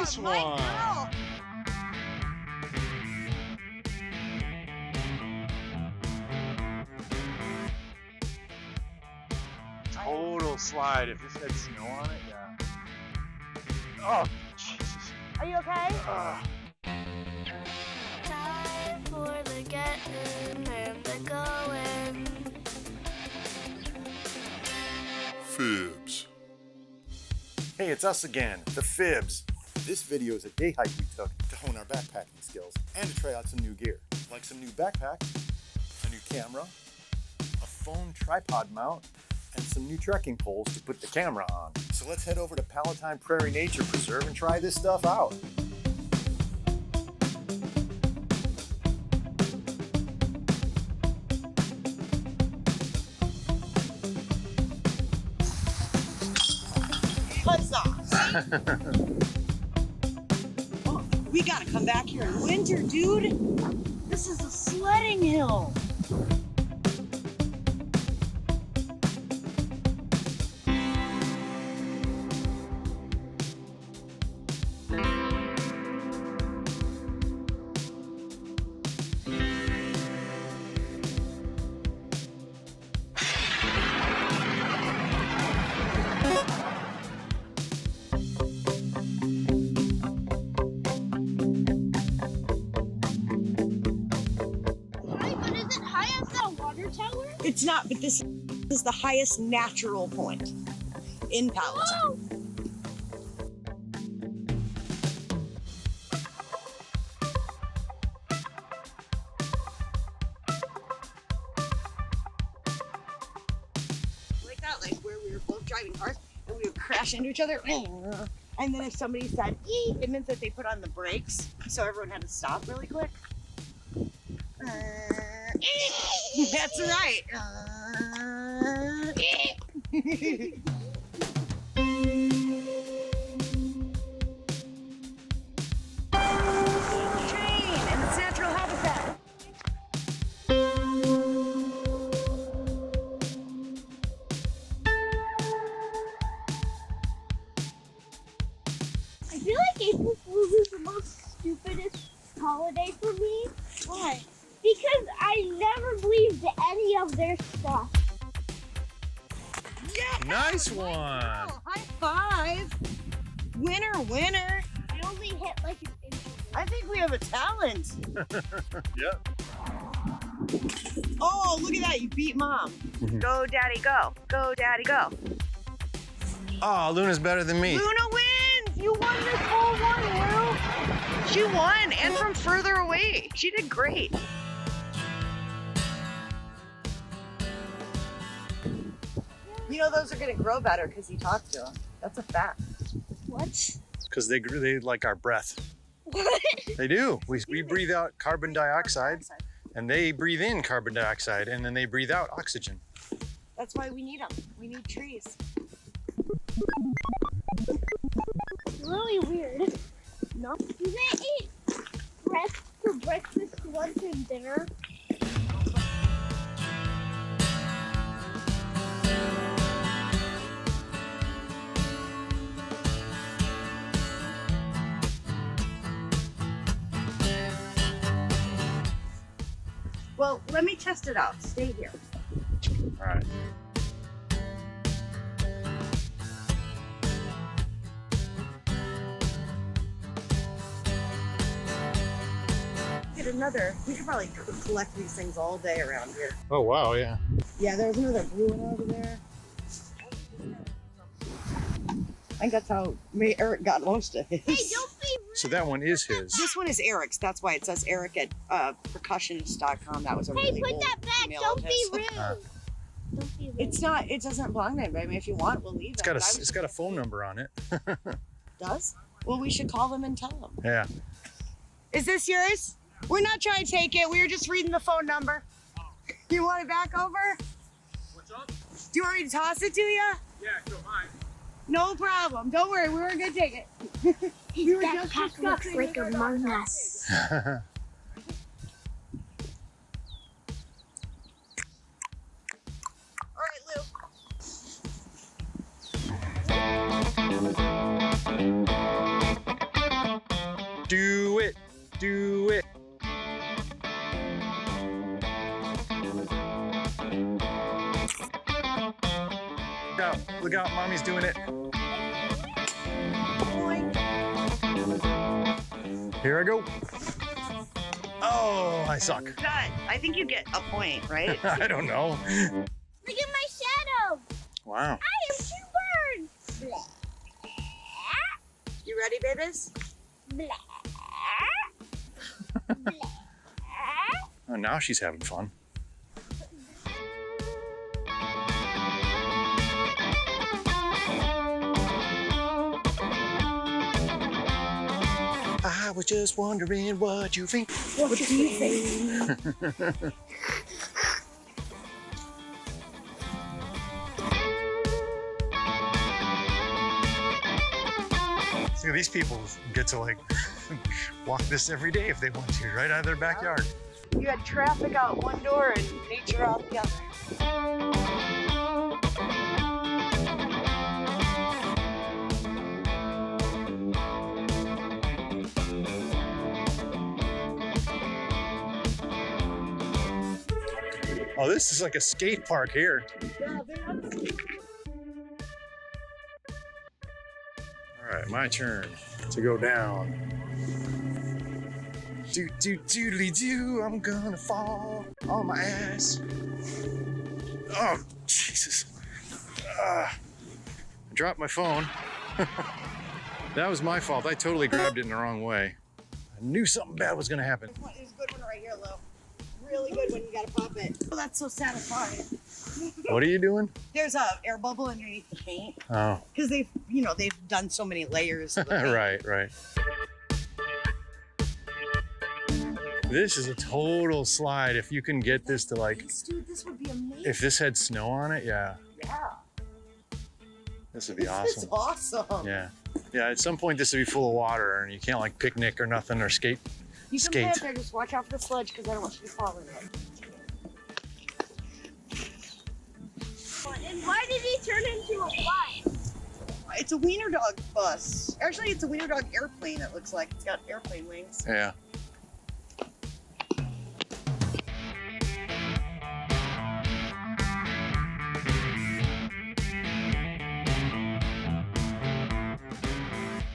Nice one. Total slide if this had snow on it, yeah. Oh, Jesus. Are you okay? Time for the getting and the going. Fibs. Hey, it's us again, the Fibs. This video is a day hike we took to hone our backpacking skills and to try out some new gear, like some new backpacks, a new camera, a phone tripod mount, and some new trekking poles to put the camera on. So let's head over to Palatine Prairie Nature Preserve and try this stuff out. Oh, we gotta come back here in winter, dude. This is a sledding hill. It's not, but this is the highest natural point in Palatine. Whoa. Like that, like where we were both driving cars and we would crash into each other. And then if somebody said "ee," it meant that they put on the brakes, so everyone had to stop really quick. That's right. Train and its natural habitat. I feel like April Fool's is the most stupidest holiday for me. Why? Because I never believed any of their stuff. Yeah. Nice one. Oh, high five. Winner, winner. I only hit like an inch. I think we have a talent. Yeah. Oh, look at that. You beat mom. Go, daddy, go. Go, daddy, go. Oh, Luna's better than me. Luna wins. You won this whole one, Lou. She won, and from further away. She did great. You know those are going to grow better because you talk to them. That's a fact. What? Because they like our breath. What? They do. We breathe out carbon dioxide, and they breathe in carbon dioxide, and then they breathe out oxygen. That's why we need them. We need trees. Really weird. No. Do they eat bread for breakfast, lunch, and dinner? Well, let me test it out. Stay here. All right. Get another. We could probably collect these things all day around here. Oh, wow, yeah. Yeah, there's another blue one over there. I think that's how Eric got most of his. Hey, don't be rude. So that one is his. This one is Eric's. That's why it says Eric at percussionist.com. That was a Hey, really put old that back. email Don't of be his. rude. Don't be rude. It's not. It doesn't belong to anybody. I mean, if you want, we'll leave it. It's got a phone number on it. Does? Well, we should call them and tell them. Yeah. Is this yours? We're not trying to take it. We were just reading the phone number. You want it back over? What's up? Do you want me to toss it to you? Yeah, don't mind. No problem. Don't worry. We were gonna take it. His backpack looks like Among Us. All right, Lou. look out, mommy's doing it. Here I go. Oh, I suck. Good. I think you get a point, right? I don't know. Look at my shadow. Wow. I am two birds. Blah. You ready, babies? Blah. Blah. Oh, now she's having fun. I was just wondering what you think. What do you think? See, these people get to like walk this every day if they want to, right out of their backyard. You had traffic out one door and nature out the other. Oh, this is like a skate park here. Yeah, they're not. All right, my turn to go down. Doodly-doo, I'm gonna fall on my ass. Oh, Jesus. I dropped my phone. That was my fault. I totally grabbed it in the wrong way. I knew something bad was gonna happen. There's a good one right here, Lo. Really good when you gotta pop it. Oh, that's so satisfying. What are you doing? There's a air bubble underneath the paint Oh, because they've done so many layers. Of the paint. right. This is a total slide. If you can get this to like, Dude, this would be amazing. if this had snow on it, yeah, Yeah. this would be This is awesome. awesome. Yeah. Yeah, at some point this would be full of water and you can't like picnic or nothing or skate. You can Skate. play up there, just watch out for the sledge because I don't want you to fall in it. And why did he turn into a fly? It's a wiener dog bus. Actually, it's a wiener dog airplane, it looks like. It's got airplane wings. Yeah.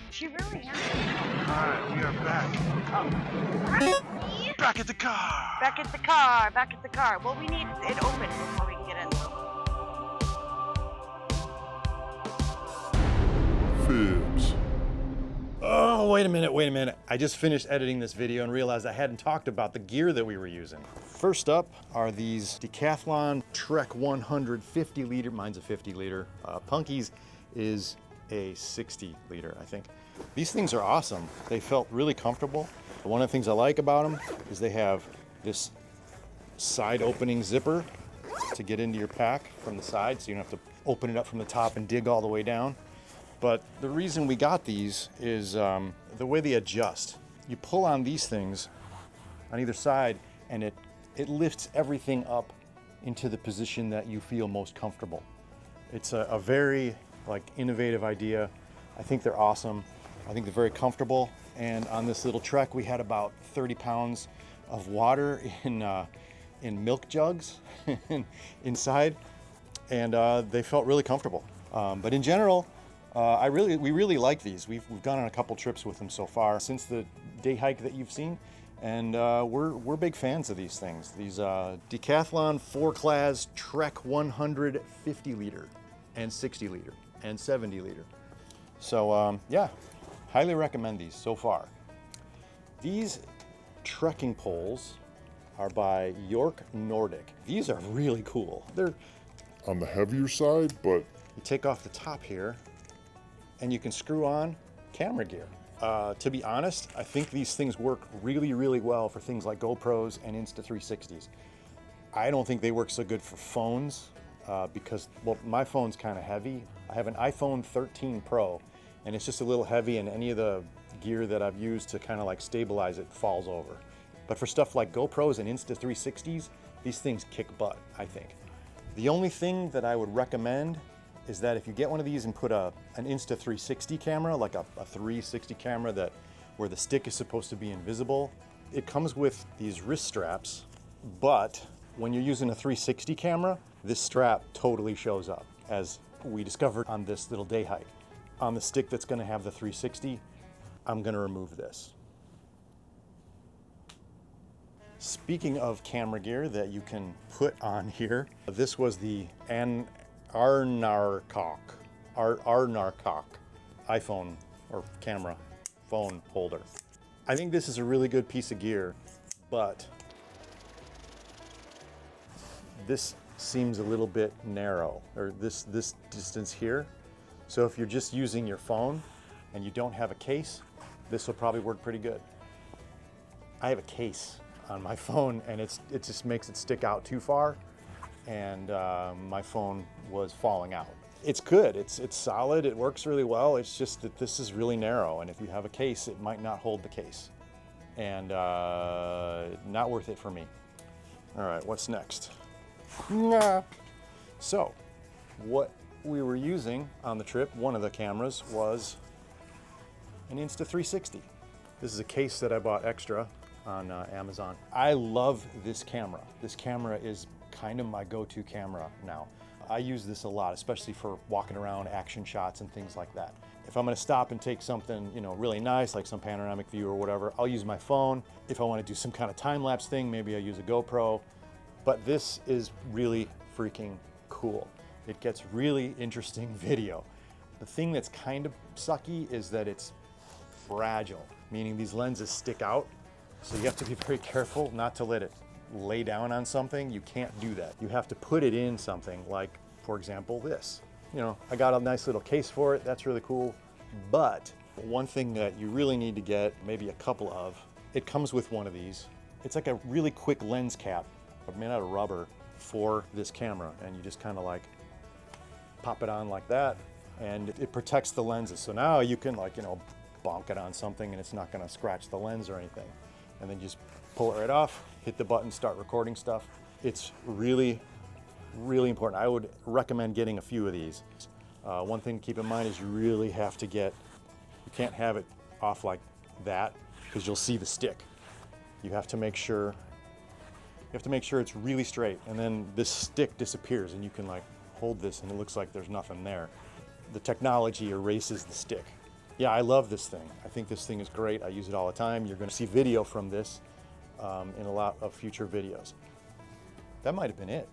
She really has. Alright, we are back. Back at the car. Back at the car, back at the car. Well, we need it open before we can get in. Fibs. Oh, wait a minute. I just finished editing this video and realized I hadn't talked about the gear that we were using. First up are these Decathlon Trek 100 50 liter. Mine's a 50 liter. Punky's is a 60 liter, I think. These things are awesome. They felt really comfortable. One of the things I like about them is they have this side opening zipper to get into your pack from the side, so you don't have to open it up from the top and dig all the way down. But the reason we got these is the way they adjust. You pull on these things on either side and it lifts everything up into the position that you feel most comfortable. It's a very innovative idea. I think they're awesome. I think they're very comfortable. And on this little trek, we had about 30 pounds of water in milk jugs inside, and they felt really comfortable. But in general, we really like these. We've gone on a couple trips with them so far since the day hike that you've seen, and we're big fans of these things. These Decathlon 4-class Trek 100 50 liter and 60 liter and 70 liter. So yeah, highly recommend these so far. These trekking poles are by Nordic. These are really cool. They're On the heavier side, but You take off the top here and you can screw on camera gear. To be honest, I think these things work really, really well for things like GoPros and Insta 360s. I don't think they work so good for phones because, well, my phone's kind of heavy. I have an iPhone 13 Pro and it's just a little heavy, and any of the gear that I've used to kind of like stabilize it falls over. But for stuff like GoPros and Insta 360s, these things kick butt, I think. The only thing that I would recommend is that if you get one of these and put an Insta 360 camera, like a 360 camera where the stick is supposed to be invisible, it comes with these wrist straps, but when you're using a 360 camera, this strap totally shows up as we discovered on this little day hike. On the stick that's gonna have the 360, I'm gonna remove this. Speaking of camera gear that you can put on here, this was the Arnarkok iPhone or camera phone holder. I think this is a really good piece of gear, but this seems a little bit narrow, or this distance here. So if you're just using your phone and you don't have a case, this will probably work pretty good. I have a case on my phone and it just makes it stick out too far, and my phone was falling out. It's good, it's solid, it works really well. It's just that this is really narrow, and if you have a case, it might not hold the case, and not worth it for me. All right, what's next? Nah. So, what we were using on the trip, one of the cameras was an Insta 360. This is a case that I bought extra on Amazon. I love this camera. This camera is kind of my go-to camera now. I use this a lot, especially for walking around, action shots and things like that. If I'm gonna stop and take something, you know, really nice, like some panoramic view or whatever, I'll use my phone. If I wanna do some kind of time-lapse thing, maybe I use a GoPro. But this is really freaking cool. It gets really interesting video. The thing that's kind of sucky is that it's fragile, meaning these lenses stick out. So you have to be very careful not to let it lay down on something. You can't do that. You have to put it in something like, for example, this. You know, I got a nice little case for it. That's really cool. But one thing that you really need to get, maybe a couple of, it comes with one of these. It's like a really quick lens cap made out of rubber for this camera, and you just kind of like pop it on like that, and it protects the lenses. So now you can, like, you know, bonk it on something and it's not going to scratch the lens or anything. And then just pull it right off, hit the button, start recording stuff. It's really, really important. I would recommend getting a few of these. One thing to keep in mind is you really have to you can't have it off like that, because you'll see the stick. You have to make sure it's really straight, and then this stick disappears and you can like hold this and it looks like there's nothing there. The technology erases the stick. Yeah, I love this thing. I think this thing is great. I use it all the time. You're gonna see video from this in a lot of future videos. That might have been it.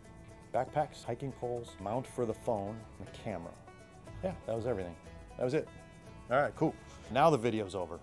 Backpacks, hiking poles, mount for the phone, and a camera. Yeah, that was everything. That was it. All right, cool. Now the video's over.